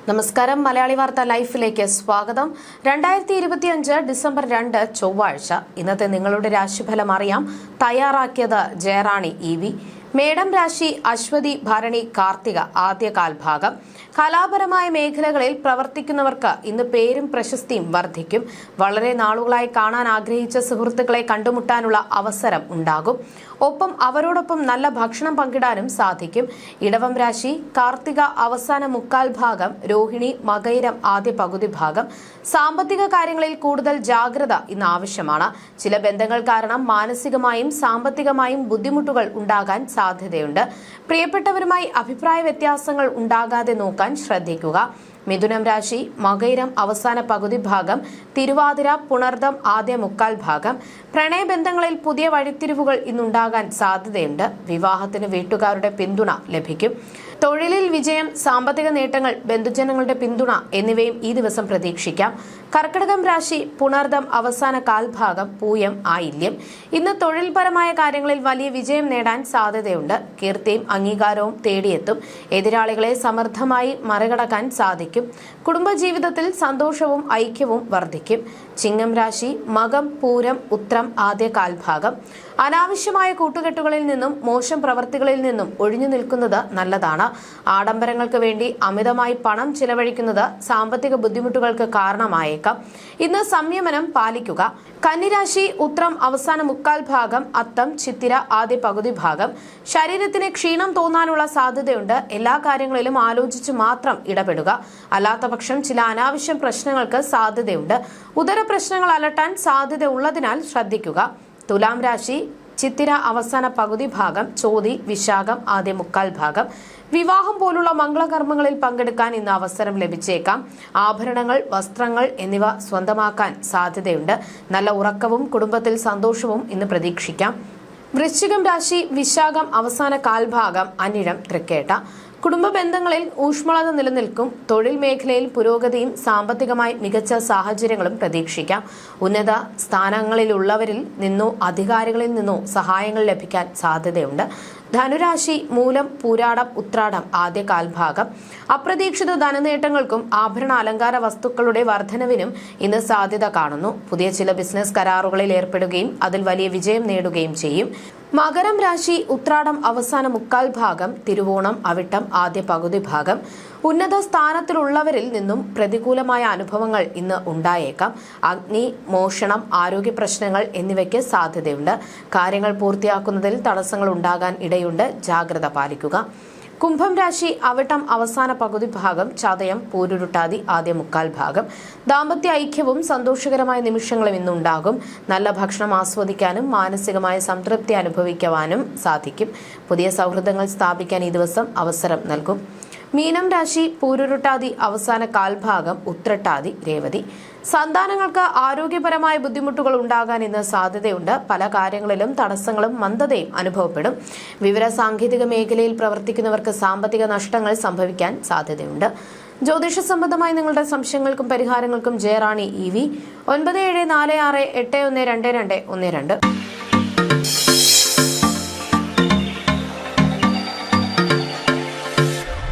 നമസ്കാരം. മലയാളി വാർത്ത ലൈഫിലേക്ക് സ്വാഗതം. 2025 ഡിസംബർ 2 ചൊവ്വാഴ്ച. ഇന്നത്തെ നിങ്ങളുടെ രാശിഫലം അറിയാം. തയ്യാറാക്കിയത് ജയറാണി EV. മേടം രാശി അശ്വതി ഭരണി കാർത്തിക ആദ്യ കാൽഭാഗം. കലാപരമായ മേഖലകളിൽ പ്രവർത്തിക്കുന്നവർക്ക് ഇന്ന് പേരും പ്രശസ്തിയും വർദ്ധിക്കും. വളരെ നാളുകളായി കാണാൻ ആഗ്രഹിച്ച സുഹൃത്തുക്കളെ കണ്ടുമുട്ടാനുള്ള അവസരം ഉണ്ടാകും. ഒപ്പം അവരോടൊപ്പം നല്ല ഭക്ഷണം പങ്കിടാനും സാധിക്കും. ഇടവം രാശി കാർത്തിക അവസാന മുക്കാൽ ഭാഗം, രോഹിണി മകയിരം ആദ്യ പകുതി ഭാഗം. സാമ്പത്തിക കാര്യങ്ങളിൽ കൂടുതൽ ജാഗ്രത ഇന്ന് ആവശ്യമാണ്. ചില ബന്ധങ്ങൾ കാരണം മാനസികമായും സാമ്പത്തികമായും ബുദ്ധിമുട്ടുകൾ ഉണ്ടാകാൻ സാധ്യതയുണ്ട്. പ്രിയപ്പെട്ടവരുമായി അഭിപ്രായ വ്യത്യാസങ്ങൾ ഉണ്ടാകാതെ നോക്കാൻ ശ്രദ്ധിക്കുക. മിഥുനം രാശി മകയിരം അവസാന പകുതി ഭാഗം, തിരുവാതിര പുണർദം ആദ്യ മുക്കാൽ ഭാഗം. പ്രണയബന്ധങ്ങളിൽ പുതിയ വഴിത്തിരിവുകൾ ഇന്നുണ്ടാകാൻ സാധ്യതയുണ്ട്. വിവാഹത്തിന് വീട്ടുകാരുടെ പിന്തുണ ലഭിക്കും. തൊഴിലിൽ വിജയം, സാമ്പത്തിക നേട്ടങ്ങൾ, ബന്ധുജനങ്ങളുടെ പിന്തുണ എന്നിവയും ഈ ദിവസം പ്രതീക്ഷിക്കാം. കർക്കിടകം രാശി പുണർദം അവസാന കാൽഭാഗം, പൂയം ആയില്യം. ഇന്ന് തൊഴിൽപരമായ കാര്യങ്ങളിൽ വലിയ വിജയം നേടാൻ സാധ്യതയുണ്ട്. കീർത്തിയും അംഗീകാരവും തേടിയെത്തും. എതിരാളികളെ സമർത്ഥമായി മറികടക്കാൻ സാധിക്കും. കുടുംബജീവിതത്തിൽ സന്തോഷവും ഐക്യവും വർദ്ധിക്കും. ചിങ്ങം രാശി മകം പൂരം ഉത്രം ആദ്യ കാൽഭാഗം. അനാവശ്യമായ കൂട്ടുകെട്ടുകളിൽ നിന്നും മോശം പ്രവർത്തികളിൽ നിന്നും ഒഴിഞ്ഞു നിൽക്കുന്നത് നല്ലതാണ്. ആഡംബരങ്ങൾക്ക് വേണ്ടി അമിതമായി പണം ചിലവഴിക്കുന്നത് സാമ്പത്തിക ബുദ്ധിമുട്ടുകൾക്ക് കാരണമായേക്കാം. ഇന്ന് സംയമനം പാലിക്കുക. കന്നിരാശി ഉത്രം അവസാന മുക്കാൽ ഭാഗം, അത്തം ചിത്തിര ആദ്യ പകുതി ഭാഗം. ശരീരത്തിന് ക്ഷീണം തോന്നാനുള്ള സാധ്യതയുണ്ട്. എല്ലാ കാര്യങ്ങളിലും ആലോചിച്ച് മാത്രം ഇടപെടുക. അല്ലാത്തപക്ഷം ചില അനാവശ്യ പ്രശ്നങ്ങൾക്ക് സാധ്യതയുണ്ട്. ഉദര പ്രശ്നങ്ങൾ അലട്ടാൻ സാധ്യത ഉള്ളതിനാൽ ശ്രദ്ധിക്കുക. തുലാം രാശി ചിത്തിര അവസാന പകുതി ഭാഗം, ചോതി വിശാഖം ആദ്യ മുക്കാൽ ഭാഗം. വിവാഹം പോലുള്ള മംഗളകർമ്മങ്ങളിൽ പങ്കെടുക്കാൻ ഇന്ന് അവസരം ലഭിച്ചേക്കാം. ആഭരണങ്ങൾ, വസ്ത്രങ്ങൾ എന്നിവ സ്വന്തമാക്കാൻ സാധ്യതയുണ്ട്. നല്ല ഉറക്കവും കുടുംബത്തിൽ സന്തോഷവും ഇന്ന് പ്രതീക്ഷിക്കാം. വൃശ്ചികം രാശി വിശാഖം അവസാന കാൽഭാഗം, അനിഴം തൃക്കേട്ട. കുടുംബ ബന്ധങ്ങളിൽ ഊഷ്മളത നിലനിൽക്കും. തൊഴിൽ മേഖലയിൽ പുരോഗതിയും സാമ്പത്തികമായി മികച്ച സാഹചര്യങ്ങളും പ്രതീക്ഷിക്കാം. ഉന്നത സ്ഥാനങ്ങളിലുള്ളവരിൽ നിന്നോ അധികാരികളിൽ നിന്നോ സഹായങ്ങൾ ലഭിക്കാൻ സാധ്യതയുണ്ട്. ധനുരാശി മൂലം പൂരാടം ഉത്രാടം ആദ്യ കാൽഭാഗം. അപ്രതീക്ഷിത ധനനേട്ടങ്ങൾക്കും ആഭരണ അലങ്കാര വസ്തുക്കളുടെ വർധനവിനും ഇന്ന് സാധ്യത കാണുന്നു. പുതിയ ചില ബിസിനസ് കരാറുകളിൽ ഏർപ്പെടുകയും അതിൽ വലിയ വിജയം നേടുകയും ചെയ്യും. മകരം രാശി ഉത്രാടം അവസാന മുക്കാൽ ഭാഗം, തിരുവോണം അവിട്ടം ആദ്യ പകുതി ഭാഗം. ഉന്നത സ്ഥാനത്തിലുള്ളവരിൽ നിന്നും പ്രതികൂലമായ അനുഭവങ്ങൾ ഇന്ന് ഉണ്ടായേക്കാം. അഗ്നി, മോഷണം, ആരോഗ്യ പ്രശ്നങ്ങൾ എന്നിവയ്ക്ക് സാധ്യതയുണ്ട്. കാര്യങ്ങൾ പൂർത്തിയാക്കുന്നതിൽ തടസ്സങ്ങൾ ഉണ്ടാകാൻ ഇടയുണ്ട്. ജാഗ്രത പാലിക്കുക. കുംഭം രാശി അവിട്ടം അവസാന പകുതി ഭാഗം, ചതയം പൂരുരുട്ടാതി ആദ്യ മുക്കാൽ ഭാഗം. ദാമ്പത്യ ഐക്യവും സന്തോഷകരമായ നിമിഷങ്ങളും ഇന്നുണ്ടാകും. നല്ല ഭക്ഷണം ആസ്വദിക്കാനും മാനസികമായ സംതൃപ്തി അനുഭവിക്കുവാനും സാധിക്കും. പുതിയ സൗഹൃദങ്ങൾ സ്ഥാപിക്കാൻ ഈ ദിവസം അവസരം നൽകും. മീനം രാശി പൂരുരുട്ടാതി അവസാന കാൽഭാഗം, ഉത്രട്ടാതി രേവതി. സന്താനങ്ങൾക്ക് ആരോഗ്യപരമായ ബുദ്ധിമുട്ടുകൾ ഉണ്ടാകാൻ ഇന്ന് സാധ്യതയുണ്ട്. പല കാര്യങ്ങളിലും തടസ്സങ്ങളും മന്ദതയും അനുഭവപ്പെടും. വിവര സാങ്കേതിക മേഖലയിൽ പ്രവർത്തിക്കുന്നവർക്ക് സാമ്പത്തിക നഷ്ടങ്ങൾ സംഭവിക്കാൻ സാധ്യതയുണ്ട്. ജ്യോതിഷ സംബന്ധമായ നിങ്ങളുടെ സംശയങ്ങൾക്കും പരിഹാരങ്ങൾക്കും ജയറാണി EV 9746812212.